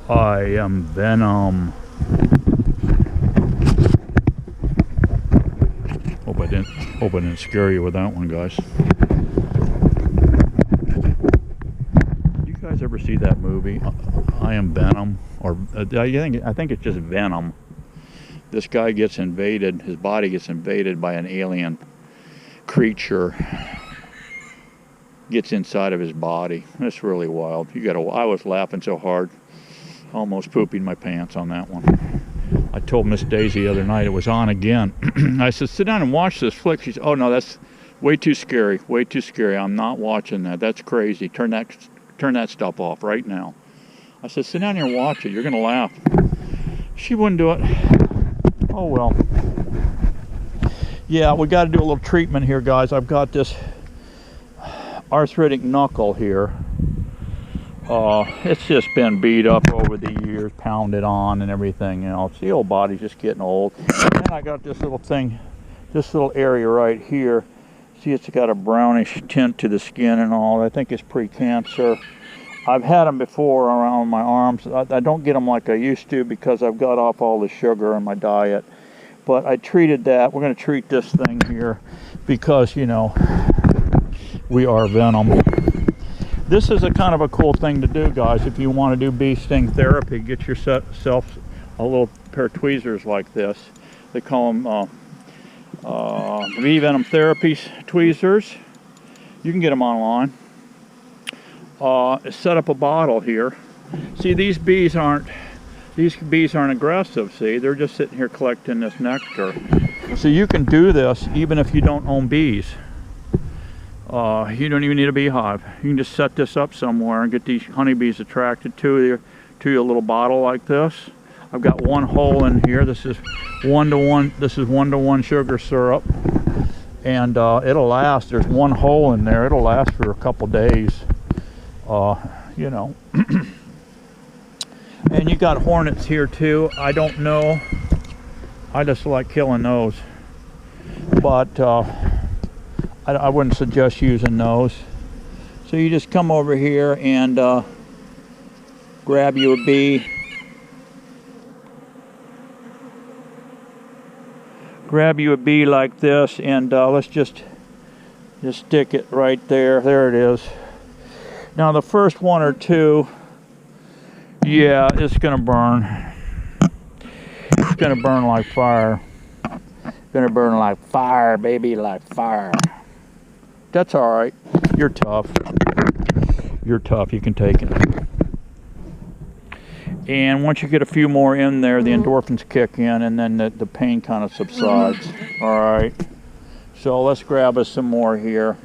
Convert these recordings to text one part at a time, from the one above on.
I am Venom. Hope I didn't scare you with that one, guys. You guys ever see that movie, I Am Venom? Or I think it's just Venom. This guy gets invaded, his body gets invaded by an alien creature. Gets inside of his body. It's really wild. I was laughing so hard, almost pooping my pants on that one. I told Miss Daisy the other night it was on again. I said, sit down and watch this flick. She said, oh no, that's way too scary. Way too scary. I'm not watching that. That's crazy. Turn that stuff off right now. I said, sit down here and watch it. You're gonna laugh. She wouldn't do it. Oh well. Yeah, we got to do a little treatment here, guys. I've got this arthritic knuckle here. It's just been beat up over the years, pounded on and everything else. The old body's just getting old. And then I got this little thing, this little area right here. See, it's got a brownish tint to the skin and all. I think it's pre-cancer. I've had them before around my arms. I don't get them like I used to because I've got off all the sugar in my diet. But I treated that. We're going to treat this thing here because, you know, we are Venom. This is a kind of a cool thing to do, guys. If you want to do bee sting therapy, get yourself a little pair of tweezers like this. They call them bee venom therapy tweezers. You can get them online. Set up a bottle here. See, these bees aren't aggressive. See, they're just sitting here collecting this nectar. So you can do this even if you don't own bees. You don't even need a beehive. You can just set this up somewhere and get these honeybees attracted to your little bottle like this. I've got one hole in here. This is 1-to-1. This is 1-to-1 sugar syrup, and it'll last. There's one hole in there. It'll last for a couple days. You know. And you got hornets here too. I don't know. I just like killing those, but I wouldn't suggest using those. So you just come over here and grab you a bee. Grab you a bee like this, and let's just stick it right there. There it is. Now the first one or two, yeah, it's gonna burn. It's gonna burn like fire. Gonna burn like fire, baby, like fire. That's all right. You're tough. You're tough. You can take it. And once you get a few more in there, the endorphins kick in, and then the pain kind of subsides. All right. So let's grab us some more here.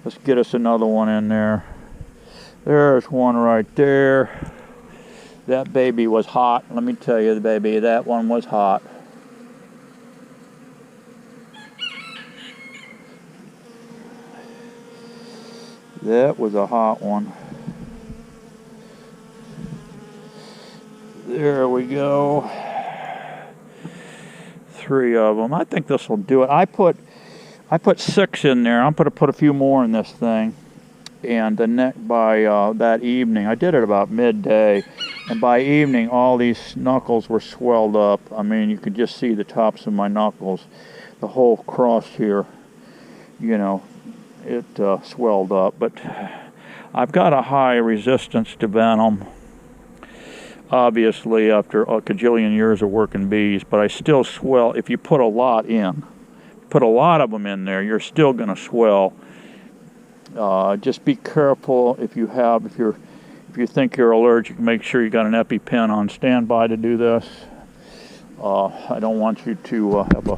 Let's get us another one in there. There's one right there. That baby was hot. Let me tell you, baby, that one was hot. That was a hot one. There we go. 3 of them. I think this will do it. I put 6 in there. I'm going to put a few more in this thing. And by that evening, I did it about midday. And by evening, all these knuckles were swelled up. I mean, you could just see the tops of my knuckles. The whole cross here, you know, it swelled up. But I've got a high resistance to venom, obviously, after a cajillion years of working bees. But I still swell. If you put a lot in, put a lot of them in there, you're still going to swell. Just be careful if you think you're allergic. Make sure you got an EpiPen on standby to do this. I don't want you to have a,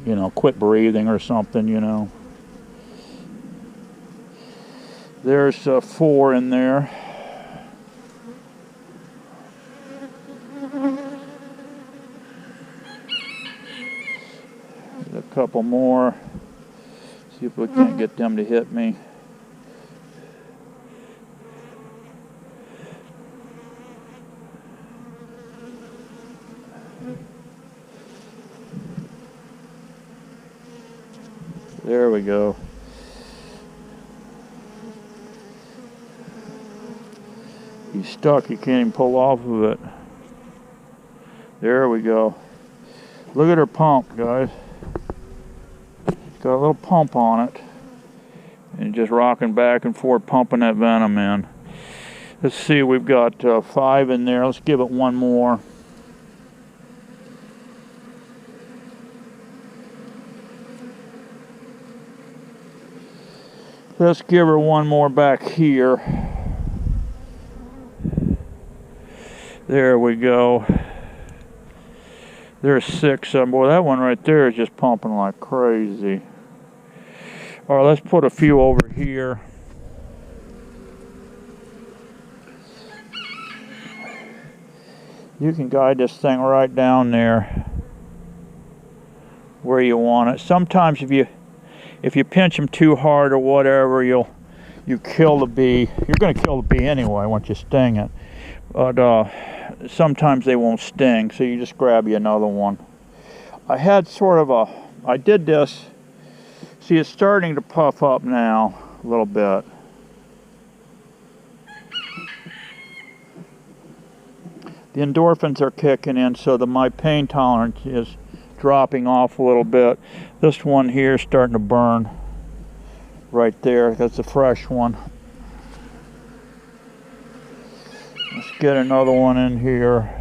you know, quit breathing or something, you know. There's 4 in there. There's a couple more. See if we can't get them to hit me. There we go. He's stuck. He can't even pull off of it. There we go. Look at her pump, guys. Got a little pump on it. And just rocking back and forth, pumping that venom in. Let's see, we've got 5 in there. Let's give it one more. Let's give her one more back here. There we go. There's 6 of them. Boy, that one right there is just pumping like crazy. All right, let's put a few over here. You can guide this thing right down there where you want it. Sometimes if you pinch them too hard or whatever, you kill the bee. You're going to kill the bee anyway once you sting it. But sometimes they won't sting, so you just grab you another one. I had sort of I did this. See, it's starting to puff up now a little bit. The endorphins are kicking in, so my pain tolerance is dropping off a little bit. This one here is starting to burn right there. That's a fresh one. Let's get another one in here.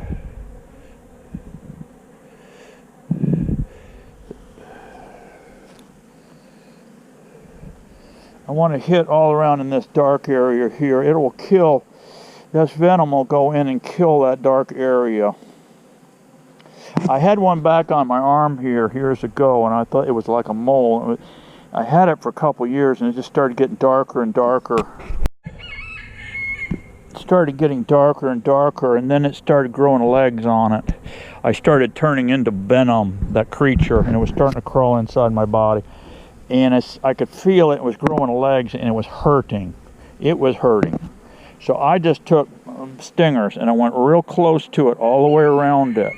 I want to hit all around in this dark area here. It will kill. This venom will go in and kill that dark area. I had one back on my arm here years ago, and I thought it was like a mole. I had it for a couple years, and it just started getting darker and darker. It started getting darker and darker, and then it started growing legs on it. I started turning into Venom, that creature, and it was starting to crawl inside my body. And I could feel it was growing legs, and it was hurting. It was hurting. So I just took stingers, and I went real close to it, all the way around it.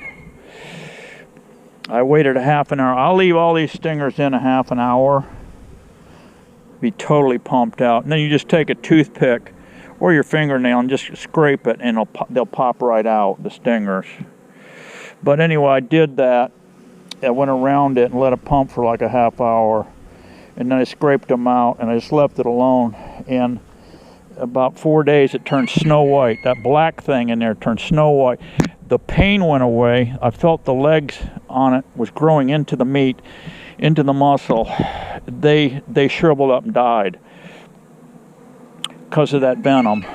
I waited a half an hour. I'll leave all these stingers in a half an hour. Be totally pumped out. And then you just take a toothpick or your fingernail and just scrape it, and they'll pop right out, the stingers. But anyway, I did that. I went around it and let it pump for like a half hour. And then I scraped them out, and I just left it alone. And about 4 days, it turned snow white. That black thing in there turned snow white. The pain went away. I felt the legs on it was growing into the meat, into the muscle. They shriveled up and died because of that venom.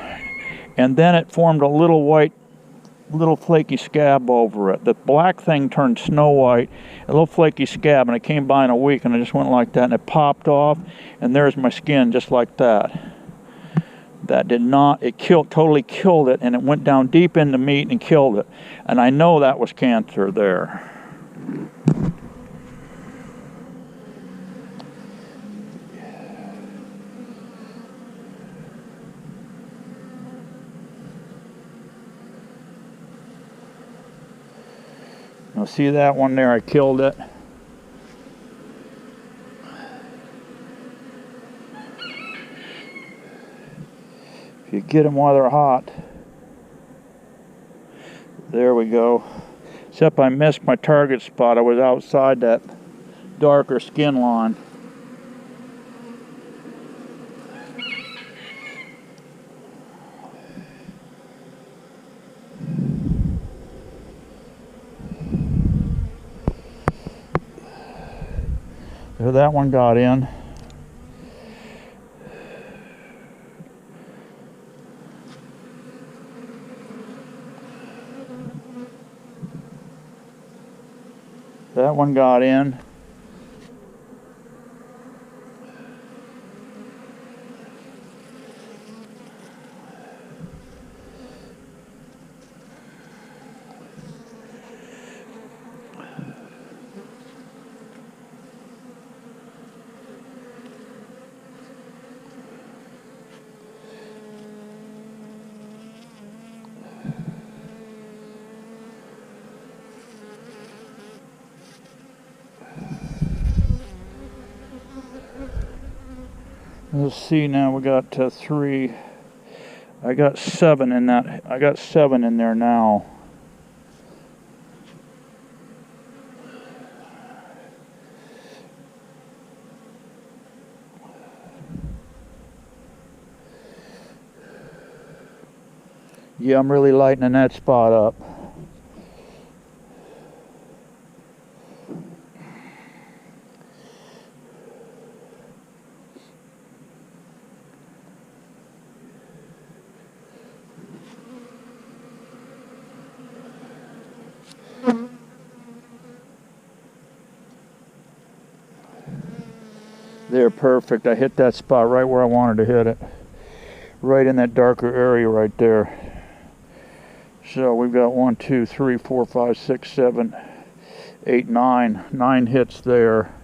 And then it formed a little white, little flaky scab over it. The black thing turned snow white, a little flaky scab, and it came by in a week, and I just went like that, and it popped off, and there's my skin just like that. That did not, it totally killed it, and it went down deep in the meat and killed it. And I know that was cancer there. Now see that one there, I killed it. If you get them while they're hot. There we go. Except I missed my target spot. I was outside that darker skin line. There, that one got in. That one got in. Let's see now, we got 3. I got 7 in that. I got 7 in there now. Yeah, I'm really lightening that spot up. There, perfect. I hit that spot right where I wanted to hit it. Right in that darker area right there. So we've got 1, 2, 3, 4, 5, 6, 7, 8, 9. 9 hits there.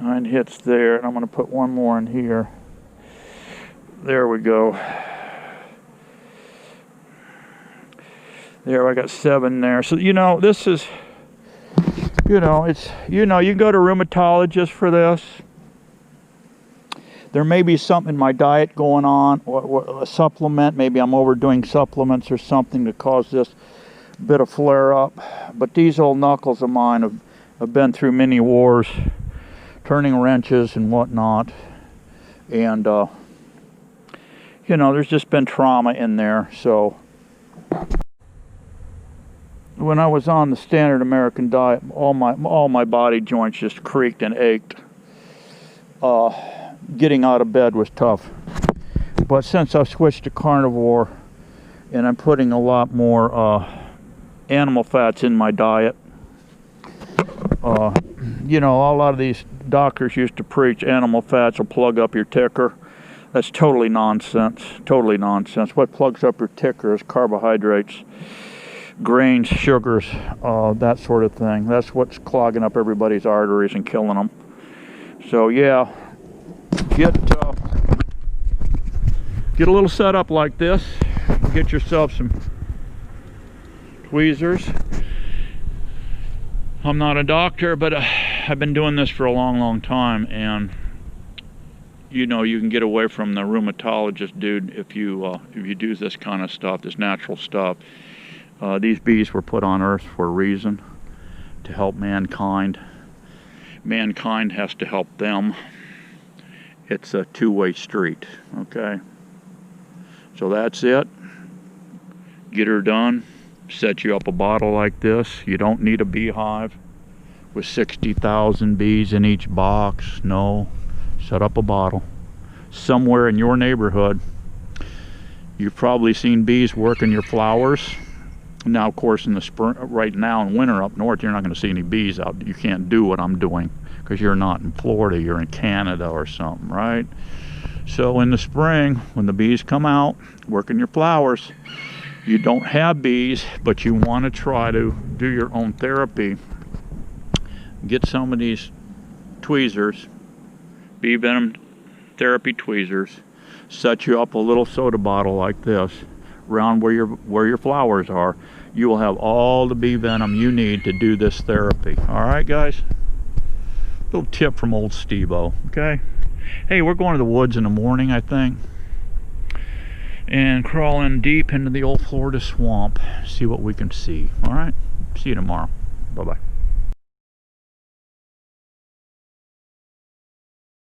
Nine hits there, and I'm going to put 1 more in here. There we go. There, I got 7 there. So, you know, this is, you know, it's, you know, you can go to a rheumatologist for this. There may be something in my diet going on, or a supplement. Maybe I'm overdoing supplements or something to cause this bit of flare up. But these old knuckles of mine have been through many wars, turning wrenches and whatnot. And, you know, there's just been trauma in there. So when I was on the standard American diet, all my body joints just creaked and ached. Getting out of bed was tough. But since I switched to carnivore and I'm putting a lot more animal fats in my diet, you know, a lot of these doctors used to preach animal fats will plug up your ticker. That's totally nonsense. Totally nonsense. What plugs up your ticker is carbohydrates, grains, sugars, that sort of thing. That's what's clogging up everybody's arteries and killing them. So yeah, get a little setup like this. Get yourself some tweezers. I'm not a doctor, but I've been doing this for a long time, and you know, you can get away from the rheumatologist dude if you do this kind of stuff, this natural stuff. These bees were put on Earth for a reason, to help mankind. Mankind has to help them. It's a two-way street, okay? So that's it. Get her done. Set you up a bottle like this. You don't need a beehive with 60,000 bees in each box. No. Set up a bottle. Somewhere in your neighborhood, you've probably seen bees working your flowers. Now, of course, in the spring, right now in winter up north, you're not going to see any bees out. You can't do what I'm doing because you're not in Florida. You're in Canada or something, right? So in the spring, when the bees come out working your flowers, you don't have bees, but you want to try to do your own therapy. Get some of these tweezers, bee venom therapy tweezers. Set you up a little soda bottle like this around where your flowers are. You will have all the bee venom you need to do this therapy. All right, guys? Little tip from old Steve-O, okay? Hey, we're going to the woods in the morning, I think, and crawl in deep into the old Florida swamp, see what we can see. All right? See you tomorrow. Bye-bye.